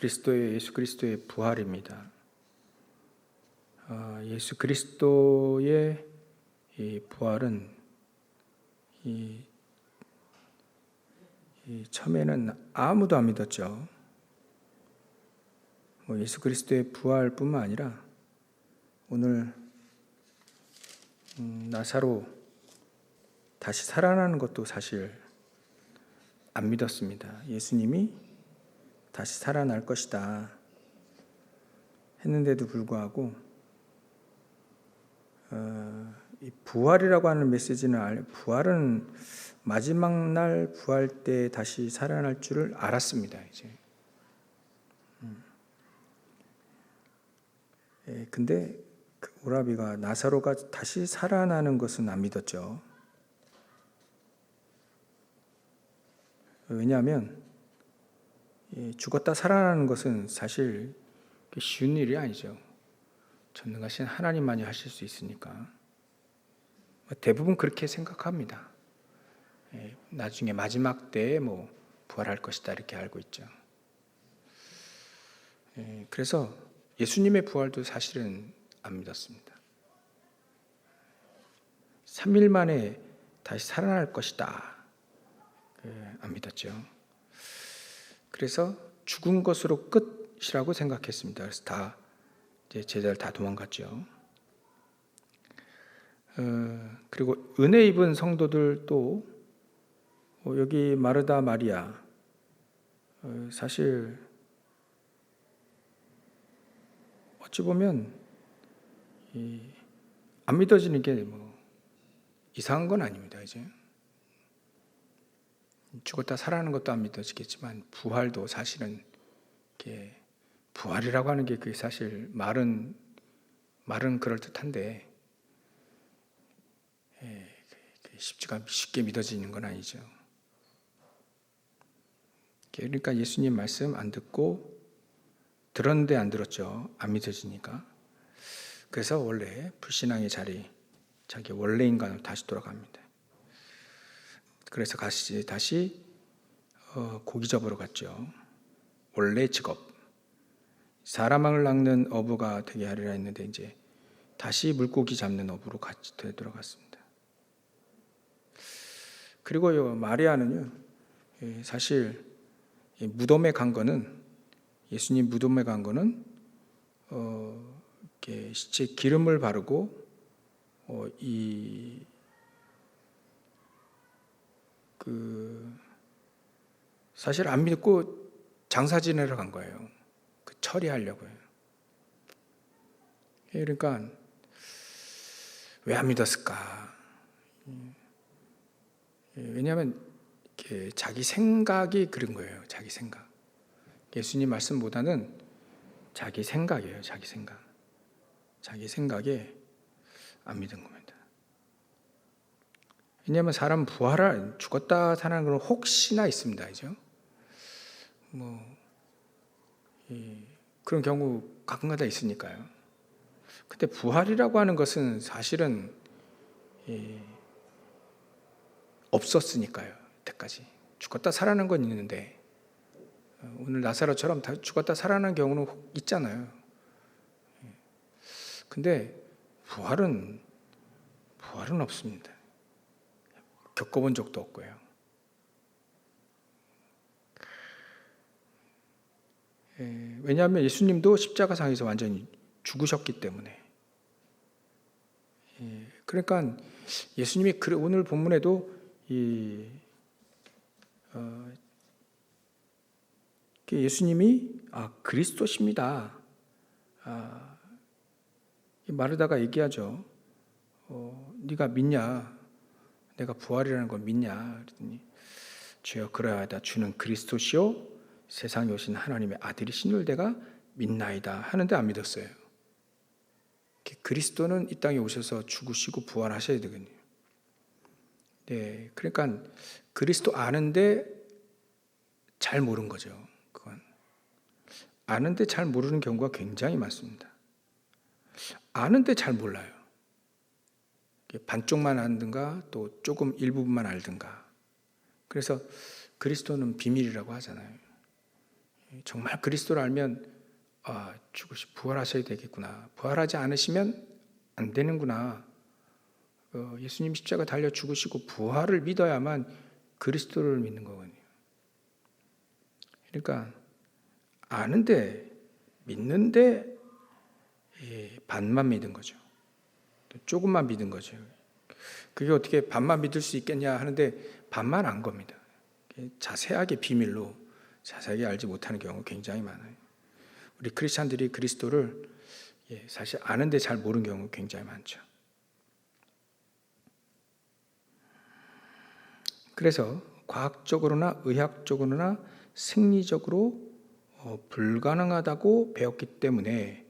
예수 그리스도의 부활입니다. 예수 그리스도의 이 부활은 처음에는 아무도 안 믿었죠. 예수 그리스도의 부활뿐만 아니라 오늘 나사로 다시 살아나는 것도 사실 안 믿었습니다. 예수님이 다시 살아날 것이다 했는데도 불구하고 이 부활이라고 하는 메시지는 부활은 마지막 날 부활 때 다시 살아날 줄을 알았습니다. 이제. 근데 그 오라비가 나사로가 다시 살아나는 것은 안 믿었죠. 왜냐하면 죽었다 살아나는 것은 사실 쉬운 일이 아니죠. 전능하신 하나님만이 하실 수 있으니까 대부분 그렇게 생각합니다. 나중에 마지막 때에 부활할 것이다 이렇게 알고 있죠. 그래서 예수님의 부활도 사실은 안 믿었습니다. 3일 만에 다시 살아날 것이다 안 믿었죠. 그래서 죽은 것으로 끝이라고 생각했습니다. 그래서 다 이제 제자들 다 도망갔죠. 그리고 은혜 입은 성도들도 여기 마르다 마리아 사실 어찌 보면 안 믿어지는 게 이상한 건 아닙니다. 이제 죽었다 살아나는 것도 안 믿어지겠지만 부활도 사실은 부활이라고 하는 게 그게 사실 말은 그럴 듯한데 쉽게 믿어지는 건 아니죠. 그러니까 예수님 말씀 안 듣고 들었는데 안 들었죠. 안 믿어지니까. 그래서 원래 불신앙의 자리, 자기 원래 인간으로 다시 돌아갑니다. 그래서 다시 고기 잡으러 갔죠. 원래 직업. 사람을 낚는 어부가 되게 하리라 했는데 이제 다시 물고기 잡는 어부로 같이 되돌아갔습니다. 그리고 마리아는요, 사실 무덤에 간 거는 예수님 무덤에 간 거는 이렇게 시체 기름을 바르고 사실 안 믿고 장사 지내러 간 거예요. 처리하려고요. 그러니까 왜 안 믿었을까? 왜냐하면 자기 생각이 그런 거예요. 자기 생각. 예수님 말씀보다는 자기 생각이에요. 자기 생각. 자기 생각에 안 믿은 겁니다. 왜냐하면 사람 죽었다 살아나는 건 혹시나 있습니다. 그죠? 그런 경우 가끔가다 있으니까요. 근데 부활이라고 하는 것은 사실은 없었으니까요. 이때까지 죽었다 살아난 건 있는데 오늘 나사로처럼 죽었다 살아난 경우는 있잖아요. 근데 부활은 없습니다. 겪어본 적도 없고요. 왜냐하면 예수님도 십자가상에서 완전히 죽으셨기 때문에. 그러니까 예수님이 오늘 본문에도 예수님이 그리스도십니다. 마르다가 얘기하죠. 네가 믿냐? 내가 부활이라는 걸 믿냐? 그랬더니 주여 그러하다 주는 그리스도시요 세상에 오신 하나님의 아들이신 내가 믿나이다 하는데 안 믿었어요. 그리스도는 이 땅에 오셔서 죽으시고 부활하셔야 되거든요. 네, 그러니까 그리스도 아는데 잘 모르는 거죠. 그건 아는데 잘 모르는 경우가 굉장히 많습니다. 아는데 잘 몰라요. 반쪽만 알든가 또 조금 일부분만 알든가. 그래서 그리스도는 비밀이라고 하잖아요. 정말 그리스도를 알면 부활하셔야 되겠구나. 부활하지 않으시면 안 되는구나. 예수님 십자가 달려 죽으시고 부활을 믿어야만 그리스도를 믿는 거거든요. 그러니까 아는데 믿는데 반만 믿은 거죠. 조금만 믿은 거죠. 그게 어떻게 반만 믿을 수 있겠냐 하는데 반만 안 겁니다. 자세하게 비밀로 자세하게 알지 못하는 경우가 굉장히 많아요. 우리 크리스찬들이 그리스도를 사실 아는데 잘 모르는 경우가 굉장히 많죠. 그래서 과학적으로나 의학적으로나 생리적으로 불가능하다고 배웠기 때문에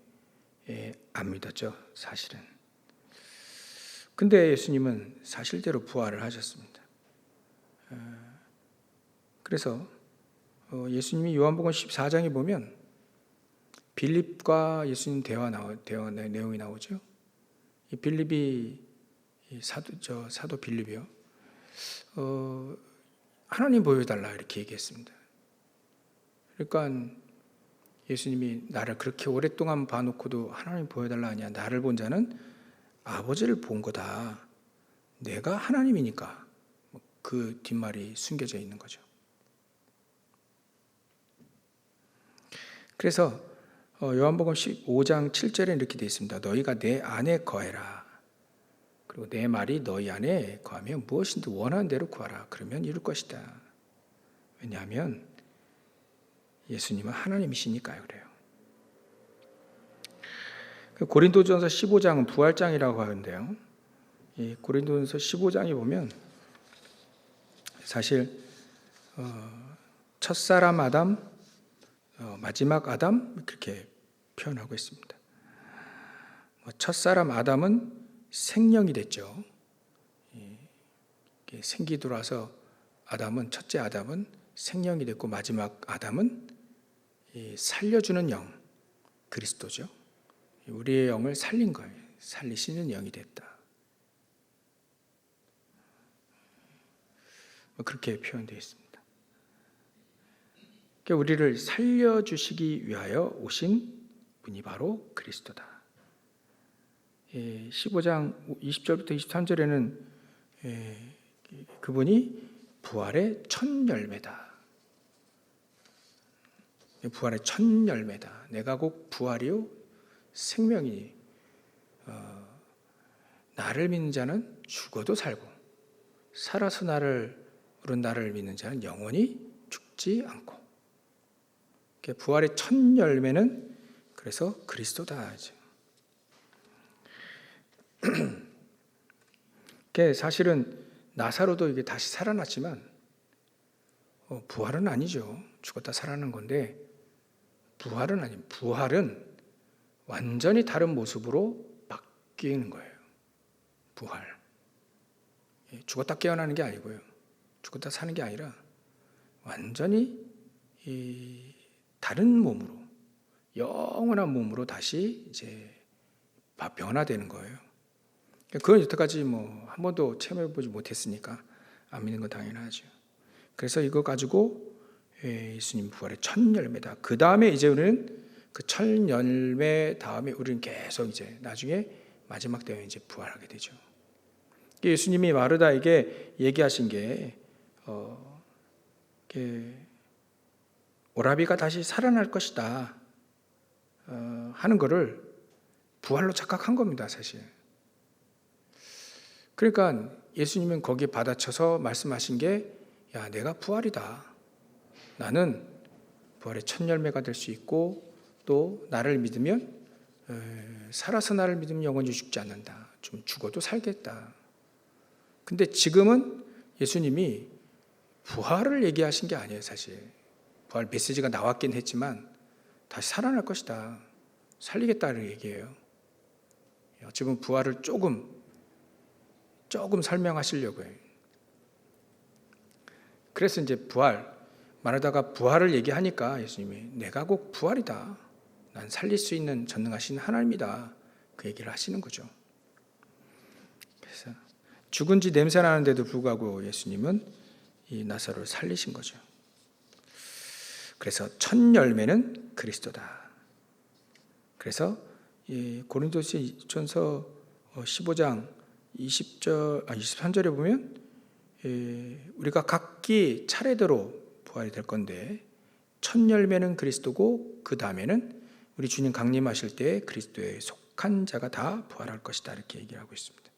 안 믿었죠, 사실은. 근데 예수님은 사실대로 부활을 하셨습니다. 그래서 예수님이 요한복음 14장에 보면 빌립과 예수님 대화 내용이 나오죠. 이 빌립이 사도 빌립이요. 하나님 보여달라 이렇게 얘기했습니다. 그러니까 예수님이 나를 그렇게 오랫동안 봐놓고도 하나님 보여달라 하냐. 나를 본 자는 아버지를 본 거다. 내가 하나님이니까. 그 뒷말이 숨겨져 있는 거죠. 그래서 요한복음 15장 7절에 이렇게 되어 있습니다. 너희가 내 안에 거해라. 그리고 내 말이 너희 안에 거하면 무엇인지 원하는 대로 구하라. 그러면 이룰 것이다. 왜냐하면 예수님은 하나님이시니까요. 그래요. 고린도전서 15장은 부활장이라고 하는데요. 이 고린도전서 15장에 보면 사실 첫사람 아담, 마지막 아담 그렇게 표현하고 있습니다. 첫사람 아담은 생령이 됐죠. 생기 돌아서 첫째 아담은 생령이 됐고 마지막 아담은 살려주는 영, 그리스도죠. 우리의 영을 살린 거예요. 살리시는 영이 됐다. 그렇게 표현되어 있습니다. 그러니까 우리를 살려주시기 위하여 오신 분이 바로 그리스도다. 15장 20절부터 23절에는 그분이 부활의 첫 열매다. 부활의 첫 열매다. 내가 곧 부활이요 생명이니 나를 믿는 자는 죽어도 살고 살아서 나를 믿는 자는 영원히 죽지 않고. 부활의 첫 열매는 그래서 그리스도다. 사실은 나사로도 이게 다시 살아났지만 부활은 아니죠. 죽었다 살아난 건데 부활은 아니에요. 부활은 완전히 다른 모습으로 바뀌는 거예요. 부활. 죽었다 깨어나는 게 아니고요. 죽었다 사는 게 아니라 완전히 다른 몸으로, 영원한 몸으로 다시 이제 변화되는 거예요. 그건 여태까지 한 번도 체험해보지 못했으니까 안 믿는 건 당연하죠. 그래서 이거 가지고 예수님 부활의 첫 열매다. 그 다음에 이제 우리는 그 첫 열매 다음에 우리는 계속 이제 나중에 마지막 때에 이제 부활하게 되죠. 예수님이 마르다에게 얘기하신 게 오라비가 다시 살아날 것이다 하는 거를 부활로 착각한 겁니다, 사실. 그러니까 예수님은 거기에 받아쳐서 말씀하신 게 야, 내가 부활이다. 나는 부활의 첫 열매가 될 수 있고 또 나를 믿으면 살아서 나를 믿으면 영원히 죽지 않는다. 좀 죽어도 살겠다. 근데 지금은 예수님이 부활을 얘기하신 게 아니에요, 사실. 부활 메시지가 나왔긴 했지만 다시 살아날 것이다. 살리겠다는 얘기예요. 어찌 보면 부활을 조금 설명하시려고 해요. 그래서 이제 말하다가 부활을 얘기하니까 예수님이 내가 곧 부활이다. 난 살릴 수 있는 전능하신 하나님이다. 그 얘기를 하시는 거죠. 그래서 죽은 지 냄새 나는데도 불구하고 예수님은 이 나사로를 살리신 거죠. 그래서 첫 열매는 그리스도다. 그래서 이 고린도전서 15장 23절에 보면 우리가 각기 차례대로 부활이 될 건데 첫 열매는 그리스도고 그 다음에는 우리 주님 강림하실 때 그리스도에 속한 자가 다 부활할 것이다, 이렇게 얘기를 하고 있습니다.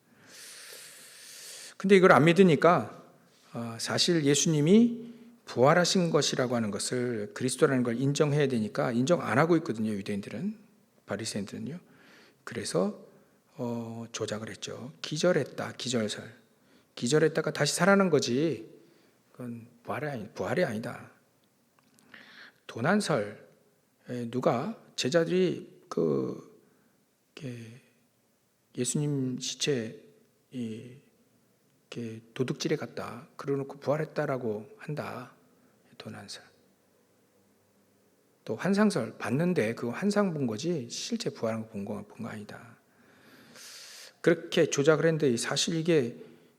근데 이걸 안 믿으니까 사실 예수님이 부활하신 것이라고 하는 것을 그리스도라는 걸 인정해야 되니까 인정 안 하고 있거든요, 유대인들은, 바리새인들은요. 그래서 조작을 했죠. 기절했다, 기절설. 기절했다가 다시 살아난 거지, 그건 부활이 아니다. 도난설. 누가 제자들이 예수님 시체 도둑질해 갔다, 그러놓고 부활했다라고 한다. 도난설. 또 환상설. 봤는데 그 환상 본 거지 실제 부활한 거 본 거 아니다. 그렇게 조작을 했는데 사실 이게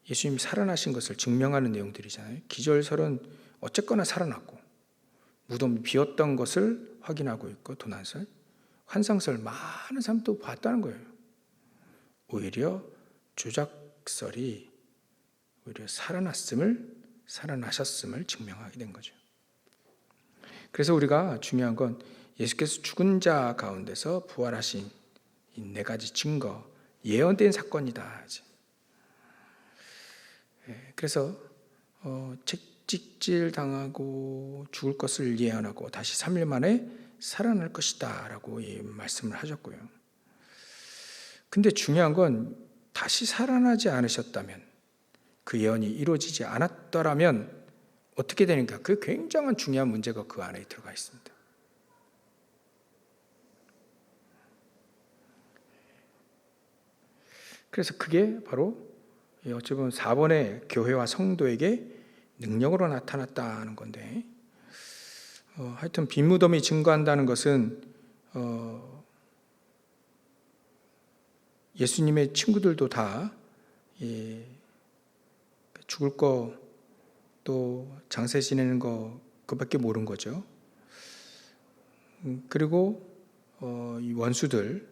예수님이 살아나신 것을 증명하는 내용들이잖아요. 기절설은 어쨌거나 살아났고, 무덤이 비었던 것을 확인하고 있고, 도난설, 환상설, 많은 사람도 봤다는 거예요. 오히려 조작설이 오히려 살아나셨음을 증명하게 된 거죠. 그래서 우리가 중요한 건 예수께서 죽은 자 가운데서 부활하신 이 네 가지 증거, 예언된 사건이다. 그래서 채찍질 당하고 죽을 것을 예언하고 다시 3일 만에 살아날 것이다 라고 말씀을 하셨고요. 근데 중요한 건 다시 살아나지 않으셨다면, 그 예언이 이루어지지 않았더라면 어떻게 되는가? 그 굉장한 중요한 문제가 그 안에 들어가 있습니다. 그래서 그게 바로 어찌 보면 4번의 교회와 성도에게 능력으로 나타났다는 건데, 하여튼 빈 무덤이 증거한다는 것은 예수님의 친구들도 다 죽을 거, 또 장세 지내는 거, 그밖에 모르는 거죠. 그리고 이 원수들,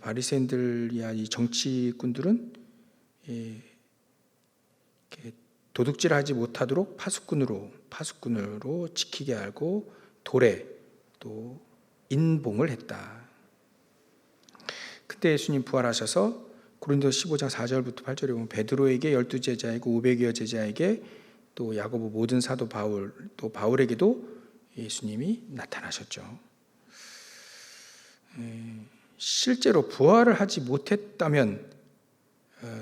바리새인들이야 이 정치꾼들은 도둑질하지 못하도록 파수꾼으로 지키게 하고 돌에 또 인봉을 했다. 그때 예수님 부활하셔서 고린도서 15장 4절부터 8절에 보면 베드로에게 12제자이고 500여 제자에게 또 야고보 모든 사도 바울, 또 바울에게도 예수님이 나타나셨죠. 실제로 부활을 하지 못했다면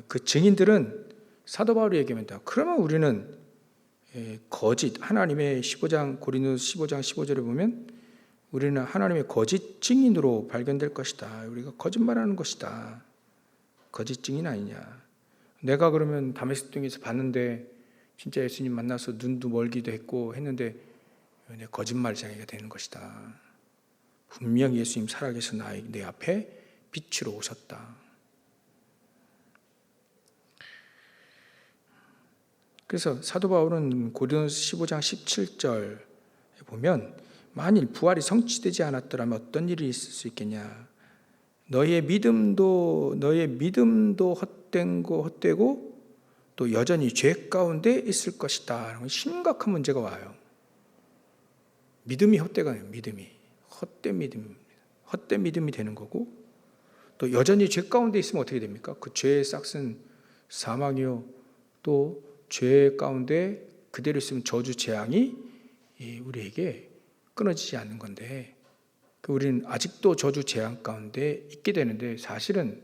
그 증인들은 사도 바울이 얘기합니다. 그러면 우리는 거짓, 하나님의 고린도서 15장 15절에 보면 우리는 하나님의 거짓 증인으로 발견될 것이다. 우리가 거짓말하는 것이다. 거짓 증인 아니냐. 내가 그러면 다메섹 등에서 봤는데 진짜 예수님 만나서 눈도 멀기도 했고 했는데 내 거짓말쟁이가 되는 것이다. 분명히 예수님 살아계셔 내 앞에 빛으로 오셨다. 그래서 사도 바울은 고린도서 15장 17절에 보면 만일 부활이 성취되지 않았더라면 어떤 일이 있을 수 있겠냐. 너의 믿음도 헛되고 또 여전히 죄 가운데 있을 것이다. 심각한 문제가 와요. 믿음이 헛되가요. 헛된 믿음이 되는 거고, 또 여전히 죄 가운데 있으면 어떻게 됩니까? 그 죄의 싹은 사망이요, 또 죄 가운데 그대로 있으면 저주 재앙이 우리에게 끊어지지 않는 건데, 우리는 아직도 저주 재앙 가운데 있게 되는데 사실은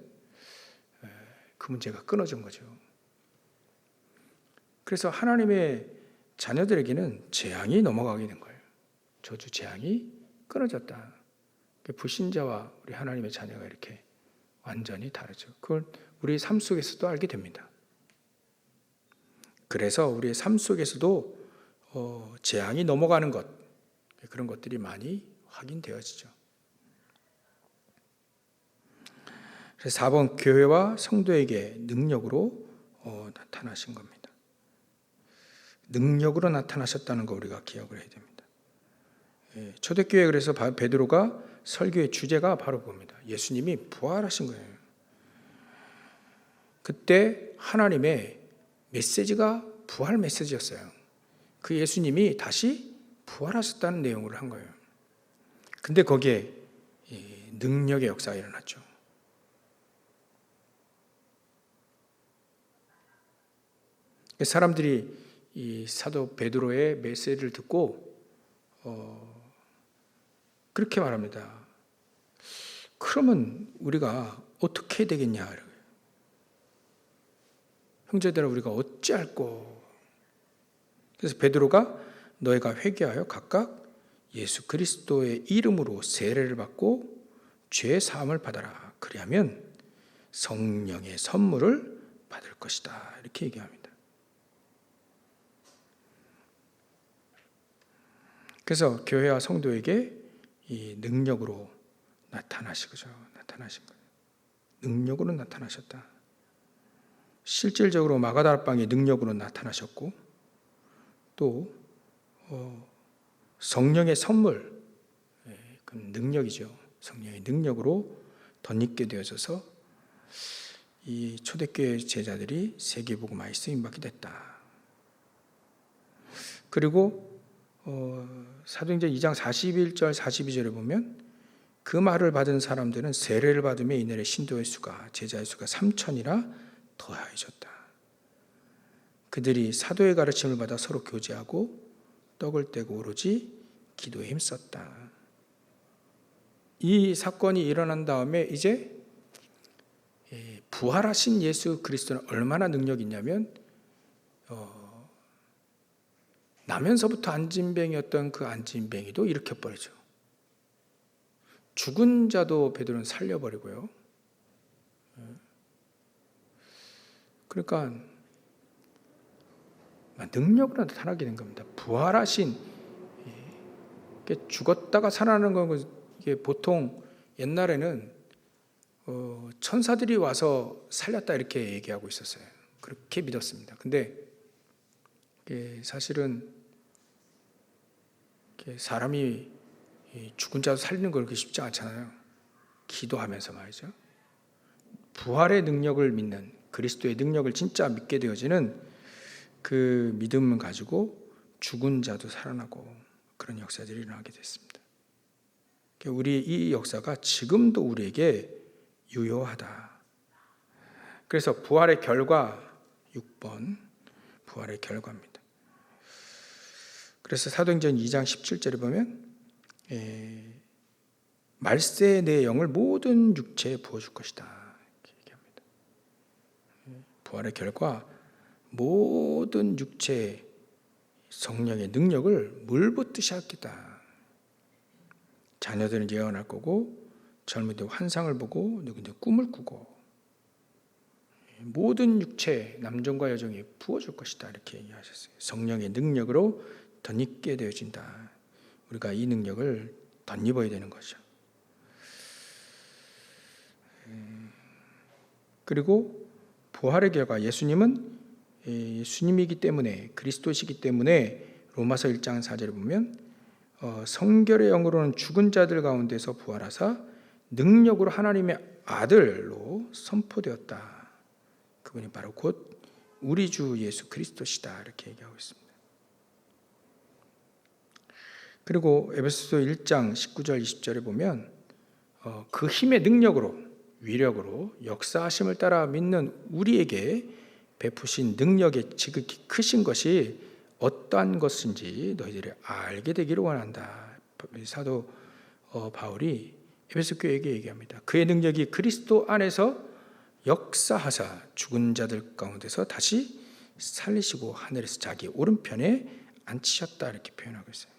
그 문제가 끊어진 거죠. 그래서 하나님의 자녀들에게는 재앙이 넘어가게 된 거예요. 저주 재앙이 끊어졌다. 불신자와 우리 하나님의 자녀가 이렇게 완전히 다르죠. 그걸 우리 삶 속에서도 알게 됩니다. 그래서 우리의 삶 속에서도 재앙이 넘어가는 것, 그런 것들이 많이 확인되어지죠. 그래서 4번 교회와 성도에게 능력으로 나타나신 겁니다. 능력으로 나타나셨다는 거 우리가 기억을 해야 됩니다. 초대교회 그래서 베드로가 설교의 주제가 바로 봅니다. 예수님이 부활하신 거예요. 그때 하나님의 메시지가 부활 메시지였어요. 그 예수님이 다시 부활하셨다는 내용을 한 거예요. 근데 거기에 능력의 역사가 일어났죠. 사람들이 이 사도 베드로의 메시지를 듣고 그렇게 말합니다. 그러면 우리가 어떻게 해야 되겠냐? 형제들아, 우리가 어찌할꼬? 그래서 베드로가 너희가 회개하여 각각 예수 그리스도의 이름으로 세례를 받고 죄 사함을 받아라. 그리하면 성령의 선물을 받을 것이다. 이렇게 얘기합니다. 그래서 교회와 성도에게 이 능력으로 나타나신 거예요. 능력으로 나타나셨다. 실질적으로 마가다락방의 능력으로 나타나셨고 또 성령의 선물, 그 능력이죠. 성령의 능력으로 덧입게 되어져서 이 초대교회 제자들이 세계복음화에 쓰임받게 됐다. 그리고 사도행전 2장 41절 42절에 보면 그 말을 받은 사람들은 세례를 받으며 이날에 신도의 수가 제자의 수가 3,000이라 더하여졌다. 그들이 사도의 가르침을 받아 서로 교제하고 떡을 떼고 오로지 기도에 힘썼다. 이 사건이 일어난 다음에 이제 부활하신 예수 그리스도는 얼마나 능력이 있냐면 나면서부터 안진뱅이였던 그 안진뱅이도 일으켜버리죠. 죽은 자도 베드로는 살려버리고요. 그러니까 능력으로 나타나게 된 겁니다. 부활하신, 죽었다가 살아나는 건 이게 보통 옛날에는 천사들이 와서 살렸다 이렇게 얘기하고 있었어요. 그렇게 믿었습니다. 근데 사실은 사람이 죽은 자도 살리는 거 그렇게 쉽지 않잖아요. 기도하면서 말이죠. 부활의 능력을 믿는, 그리스도의 능력을 진짜 믿게 되어지는 그 믿음을 가지고 죽은 자도 살아나고 그런 역사들이 일어나게 됐습니다. 우리 이 역사가 지금도 우리에게 유효하다. 그래서 부활의 결과 6번 부활의 결과입니다. 그래서 사도행전 2장 17절에 보면 말세에 내 영을 모든 육체에 부어줄 것이다 이렇게 얘기합니다. 부활의 결과 모든 육체의 성령의 능력을 물붓듯이 하겠다. 자녀들은 예언할 거고 젊은이들 환상을 보고 누구든 꿈을 꾸고 모든 육체 남종과 여종이 부어줄 것이다 이렇게 얘기하셨어요. 성령의 능력으로 덧입게 되어진다. 우리가 이 능력을 덧입어야 되는 거죠. 그리고 부활의 결과 예수님은 예수님이기 때문에 그리스도시기 때문에 로마서 1장 4절에 보면 성결의 영으로는 죽은 자들 가운데서 부활하사 능력으로 하나님의 아들로 선포되었다. 그분이 바로 곧 우리 주 예수 그리스도시다 이렇게 얘기하고 있습니다. 그리고 에베소서 1장 19절 20절에 보면 그 힘의 능력으로 위력으로 역사하심을 따라 믿는 우리에게 베푸신 능력의 지극히 크신 것이 어떠한 것인지 너희들이 알게 되기를 원한다. 사도 바울이 에베소 교회에게 얘기합니다. 그의 능력이 그리스도 안에서 역사하사 죽은 자들 가운데서 다시 살리시고 하늘에서 자기 오른편에 앉히셨다 이렇게 표현하고 있어요.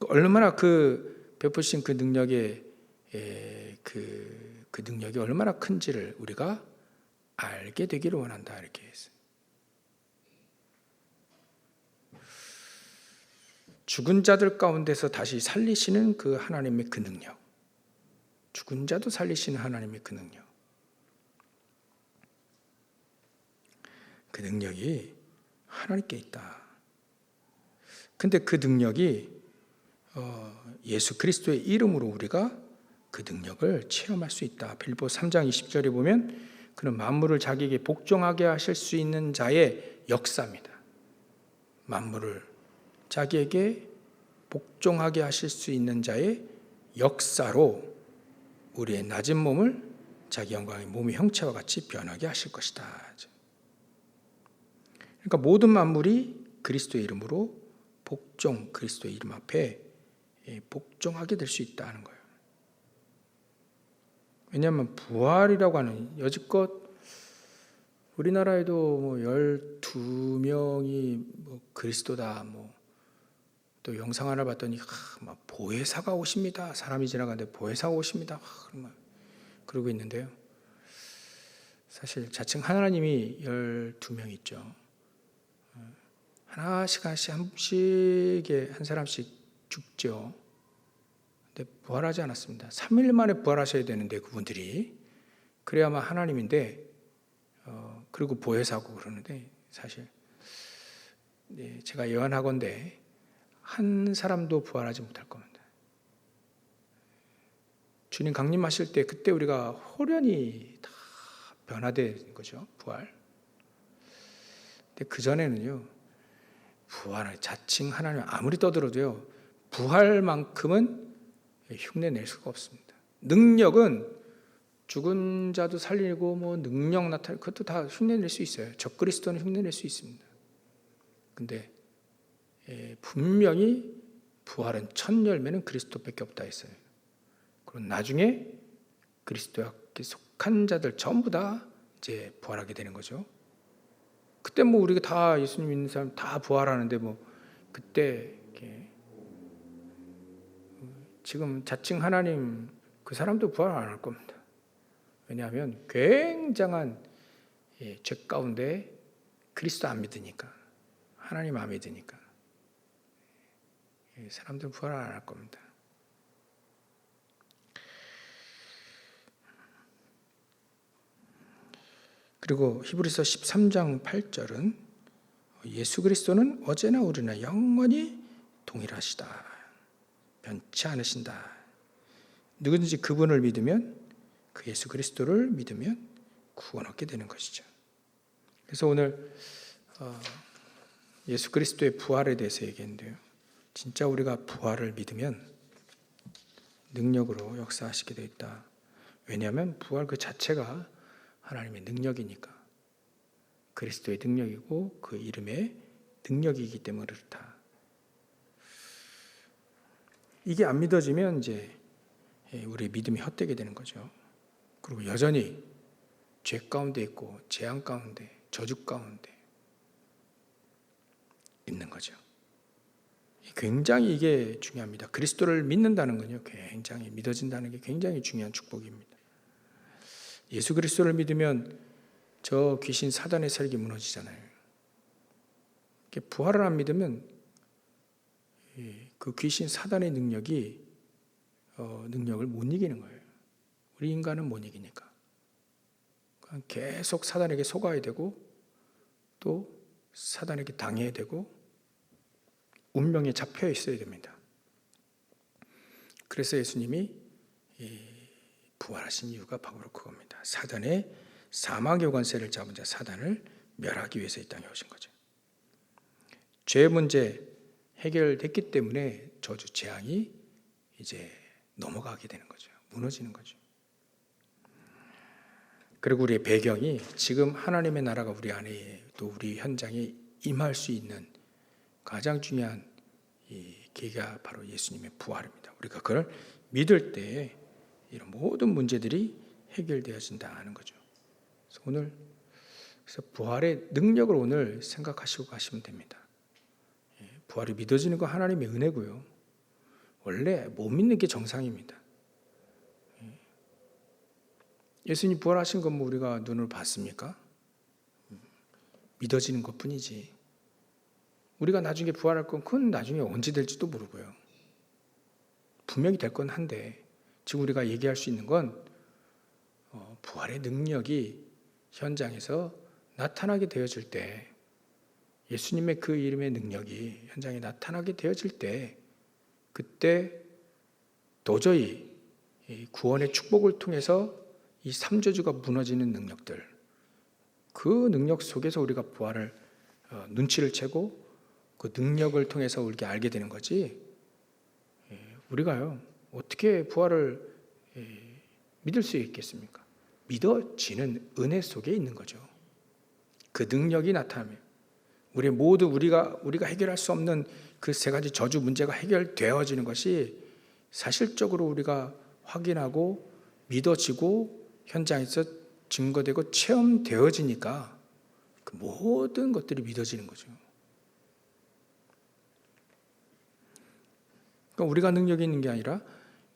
얼마나 그 베푸신 그 능력의 그 능력이 얼마나 큰지를 우리가 알게 되기를 원한다 이렇게 했어요. 죽은 자들 가운데서 다시 살리시는 그 하나님의 그 능력, 죽은 자도 살리시는 하나님의 그 능력, 그 능력이 하나님께 있다. 근데 그 능력이 예수 그리스도의 이름으로 우리가 그 능력을 체험할 수 있다. 빌립보 3장 20절에 보면 그는 만물을 자기에게 복종하게 하실 수 있는 자의 역사입니다. 만물을 자기에게 복종하게 하실 수 있는 자의 역사로 우리의 낮은 몸을 자기 영광의 몸의 형체와 같이 변하게 하실 것이다. 그러니까 모든 만물이 그리스도의 이름으로 그리스도의 이름 앞에 복종하게 될 수 있다는 거예요. 왜냐하면 부활이라고 하는, 여지껏 우리나라에도 뭐 12명이 뭐 그리스도다, 또 영상 하나 봤더니 막 보혜사가 오십니다. 사람이 지나가는데 보혜사가 오십니다. 그러고 있는데요. 사실 자칭 하나님이 12명 있죠. 하나씩 한 사람씩 죽죠. 근데 부활하지 않았습니다. 3일 만에 부활하셔야 되는데 그분들이 그래야만 하나님인데 그리고 보혜사고 그러는데 사실 제가 예언하건대 한 사람도 부활하지 못할 겁니다. 주님 강림하실 때 그때 우리가 호련히 다 변화된 거죠. 부활. 근데 그전에는요. 부활을 자칭 하나님 아무리 떠들어도요. 부활만큼은 흉내낼 수가 없습니다. 능력은 죽은 자도 살리고 능력 나타내고 그것도 다 흉내낼 수 있어요. 적그리스도는 흉내낼 수 있습니다. 근데 분명히 부활은 첫 열매는 그리스도밖에 없다 했어요. 그리고 나중에 그리스도에 속한 자들 전부 다 이제 부활하게 되는 거죠. 그때 우리가 다 예수님 믿는 사람 다 부활하는데 그때 지금 자칭 하나님 그 사람도 부활 안 할 겁니다. 왜냐하면 굉장한 죄 가운데 그리스도 안 믿으니까, 하나님 안 믿으니까 사람들은 부활 안 할 겁니다. 그리고 히브리서 13장 8절은 예수 그리스도는 어제나 오늘이나 영원히 동일하시다. 변치 않으신다. 누구든지 그분을 믿으면, 그 예수 그리스도를 믿으면 구원 얻게 되는 것이죠. 그래서 오늘 예수 그리스도의 부활에 대해서 얘기했는데요. 진짜 우리가 부활을 믿으면 능력으로 역사하시게 되어 있다. 왜냐하면 부활 그 자체가 하나님의 능력이니까, 그리스도의 능력이고 그 이름의 능력이기 때문에 그렇다. 이게 안 믿어지면 이제 우리의 믿음이 헛되게 되는 거죠. 그리고 여전히 죄 가운데 있고 재앙 가운데, 저주 가운데 있는 거죠. 굉장히 이게 중요합니다. 그리스도를 믿는다는 건요, 굉장히 믿어진다는 게 굉장히 중요한 축복입니다. 예수 그리스도를 믿으면 저 귀신 사단의 세력이 무너지잖아요. 부활을 안 믿으면 그 귀신 사단의 능력을 못 이기는 거예요. 우리 인간은 못 이기니까. 계속 사단에게 속아야 되고 또 사단에게 당해야 되고 운명에 잡혀 있어야 됩니다. 그래서 예수님이 부활하신 이유가 바로 그겁니다. 사단의 사망의 권세를 잡은 자 사단을 멸하기 위해서 이 땅에 오신 거죠. 죄 문제 해결됐기 때문에 저주 재앙이 이제 넘어가게 되는 거죠. 무너지는 거죠. 그리고 우리의 배경이 지금 하나님의 나라가 우리 안에 또 우리 현장에 임할 수 있는 가장 중요한 이 계기가 바로 예수님의 부활입니다. 우리가 그걸 믿을 때 이런 모든 문제들이 해결되어진다는 거죠. 그래서 부활의 능력을 오늘 생각하시고 가시면 됩니다. 부활이 믿어지는 건 하나님의 은혜고요. 원래 못 믿는 게 정상입니다. 예수님 부활하신 건 우리가 눈으로 봤습니까? 믿어지는 것뿐이지. 우리가 나중에 부활할 건 그건 나중에 언제 될지도 모르고요. 분명히 될 건 한데 지금 우리가 얘기할 수 있는 건 부활의 능력이 현장에서 나타나게 되어질 때, 예수님의 그 이름의 능력이 현장에 나타나게 되어질 때 그때 도저히 이 구원의 축복을 통해서 이 삼저주가 무너지는 능력들, 그 능력 속에서 우리가 부활을 눈치를 채고 그 능력을 통해서 우리가 알게 되는 거지, 우리가요 어떻게 부활을 믿을 수 있겠습니까? 믿어지는 은혜 속에 있는 거죠. 그 능력이 나타나면 우리 모두 우리가 해결할 수 없는 그 세 가지 저주 문제가 해결되어지는 것이 사실적으로 우리가 확인하고 믿어지고 현장에서 증거되고 체험되어지니까 그 모든 것들이 믿어지는 거죠. 그러니까 우리가 능력이 있는 게 아니라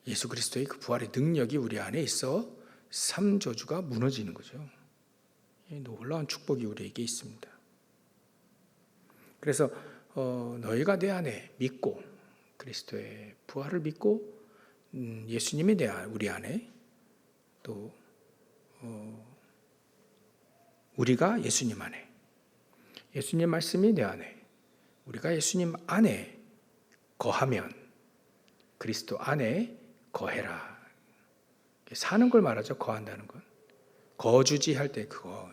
예수 그리스도의 그 부활의 능력이 우리 안에 있어 삼저주가 무너지는 거죠. 놀라운 축복이 우리에게 있습니다. 그래서 너희가 내 안에 믿고 그리스도의 부활을 믿고 예수님이 우리 안에 또 우리가 예수님 안에 예수님 말씀이 내 안에 우리가 예수님 안에 거하면 그리스도 안에 거해라. 사는 걸 말하죠. 거한다는 건. 거주지 할 때 그거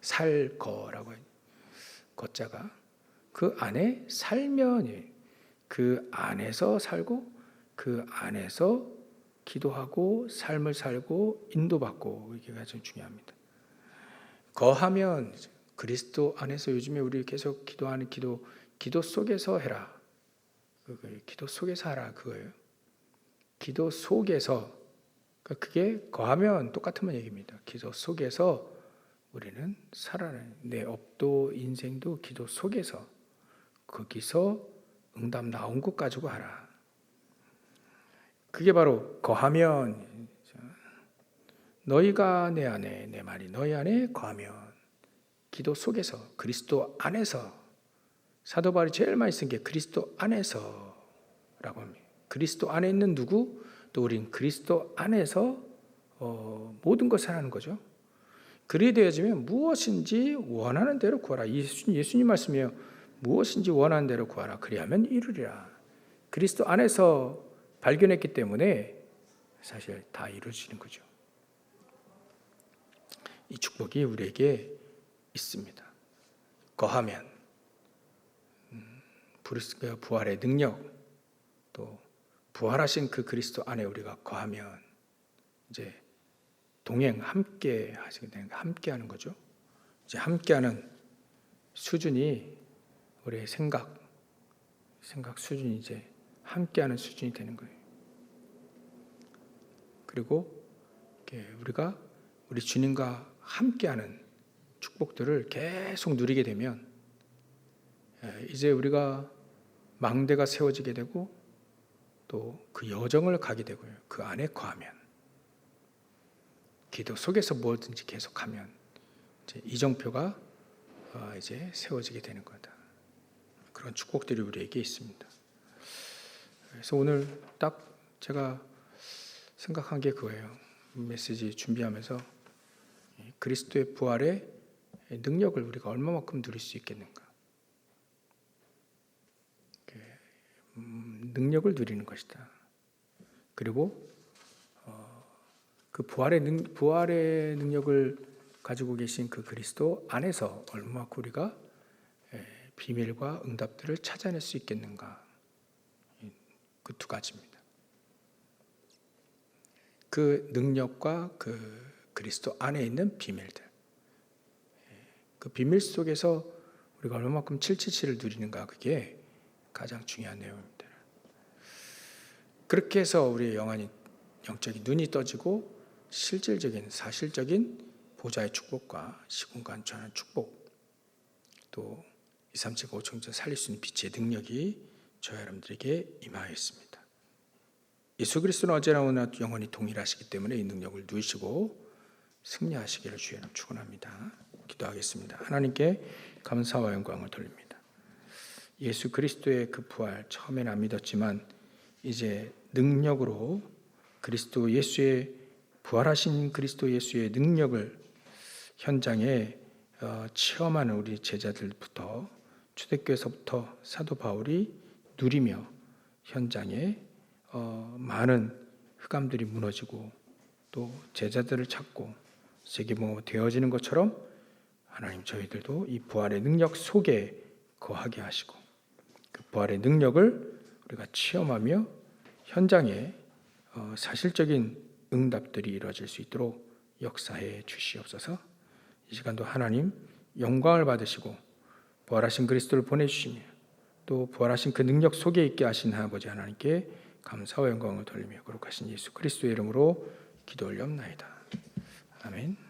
살 거라고 해요. 거자가 그 안에 살면 그 안에서 살고 그 안에서 기도하고 삶을 살고 인도받고 이게 가장 중요합니다. 거하면 그리스도 안에서 요즘에 우리 계속 기도하는 기도 속에서 해라. 기도 속에서 하라 그거예요. 기도 속에서 그게 거하면 똑같은 얘기입니다. 기도 속에서 우리는 살아내 내 업도 인생도 기도 속에서 거기서 응답 나온 것 가지고 하라. 그게 바로 거하면 너희가 내 안에 내 말이 너희 안에 거하면 기도 속에서 그리스도 안에서 사도 바울이 제일 많이 쓴 게 그리스도 안에서라고 합니다. 그리스도 안에 있는 누구? 또 우린 그리스도 안에서 모든 것을 하는 거죠. 그리 되어지면 무엇인지 원하는 대로 구하라. 예수님 말씀이에요. 무엇인지 원하는 대로 구하라. 그리하면 이루리라. 그리스도 안에서 발견했기 때문에 사실 다 이루어지는 거죠. 이 축복이 우리에게 있습니다. 거하면 부활의 능력 또 부활하신 그 그리스도 안에 우리가 거하면 이제 동행 함께 하시게 되는 함께하는 거죠. 이제 함께하는 수준이 우리의 생각 수준이 이제 함께하는 수준이 되는 거예요. 그리고 우리가 우리 주님과 함께하는 축복들을 계속 누리게 되면 이제 우리가 망대가 세워지게 되고 또 그 여정을 가게 되고요. 그 안에 거하면 기도 속에서 뭐든지 계속하면 이제 이정표가 이제 세워지게 되는 거다. 그런 축복들이 우리에게 있습니다. 그래서 오늘 딱 제가 생각한 게 그거예요. 메시지 준비하면서 그리스도의 부활의 능력을 우리가 얼마만큼 누릴 수 있겠는가. 능력을 누리는 것이다. 그리고 그 부활의 능력을 가지고 계신 그 그리스도 안에서 얼마만큼 우리가 비밀과 응답들을 찾아낼 수 있겠는가. 그 두 가지입니다. 그 능력과 그 그리스도 안에 있는 비밀들. 그 비밀 속에서 우리가 얼마만큼 777을 누리는가. 그게 가장 중요한 내용입니다. 그렇게 해서 우리의 영적인 눈이 떠지고 실질적인 사실적인 보좌의 축복과 시공간천한 축복 또 2, 3, 7, 5청전 살릴 수 있는 빛의 능력이 저와 여러분들에게 임하였습니다. 예수 그리스도는 어제나 오늘 영원히 동일하시기 때문에 이 능력을 누리시고 승리하시기를 주의 이름 축원합니다. 기도하겠습니다. 하나님께 감사와 영광을 돌립니다. 예수 그리스도의 그 부활 처음에는 안 믿었지만 이제 능력으로 그리스도 예수의 부활하신 그리스도 예수의 능력을 현장에 체험하는 우리 제자들부터 초대교회에서부터 사도 바울이 누리며 현장에 많은 흑암들이 무너지고 또 제자들을 찾고 세계봉화가 되어지는 것처럼 하나님 저희들도 이 부활의 능력 속에 거하게 하시고 그 부활의 능력을 우리가 체험하며 현장에 사실적인 응답들이 이루어질 수 있도록 역사해 주시옵소서. 이 시간도 하나님 영광을 받으시고 부활하신 그리스도를 보내주시며 또 부활하신 그 능력 속에 있게 하신 아버지 하나님께 감사와 영광을 돌리며 거룩하신 예수 그리스도의 이름으로 기도 올려옵나이다. 아멘.